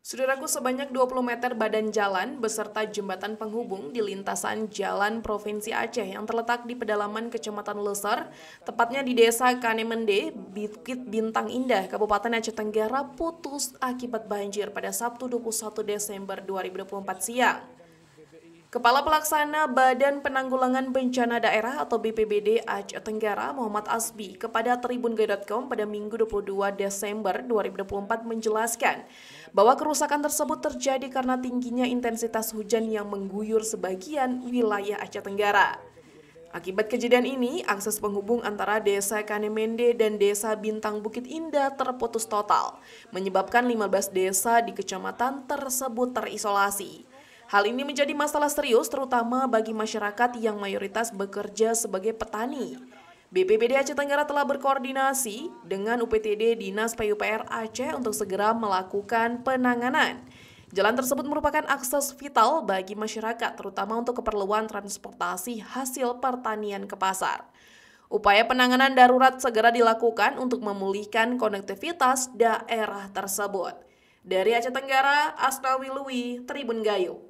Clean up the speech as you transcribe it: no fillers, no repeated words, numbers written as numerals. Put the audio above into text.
Saudaraku, sebanyak 20 meter badan jalan beserta jembatan penghubung di lintasan Jalan Provinsi Aceh yang terletak di pedalaman Kecamatan Leser, tepatnya di Desa Kanemende, Bukit Bintang Indah, Kabupaten Aceh Tenggara, putus akibat banjir pada Sabtu 21 Desember 2024 siang. Kepala Pelaksana Badan Penanggulangan Bencana Daerah atau BPBD Aceh Tenggara, Muhammad Asbi, kepada tribungai.com pada Minggu 22 Desember 2024 menjelaskan bahwa kerusakan tersebut terjadi karena tingginya intensitas hujan yang mengguyur sebagian wilayah Aceh Tenggara. Akibat kejadian ini, akses penghubung antara Desa Kanemende dan Desa Bintang Bukit Indah terputus total, menyebabkan 15 desa di kecamatan tersebut terisolasi. Hal ini menjadi masalah serius terutama bagi masyarakat yang mayoritas bekerja sebagai petani. BPBD Aceh Tenggara telah berkoordinasi dengan UPTD Dinas PUPR Aceh untuk segera melakukan penanganan. Jalan tersebut merupakan akses vital bagi masyarakat, terutama untuk keperluan transportasi hasil pertanian ke pasar. Upaya penanganan darurat segera dilakukan untuk memulihkan konektivitas daerah tersebut. Dari Aceh Tenggara, Asnawi Lui, Tribun Gayo.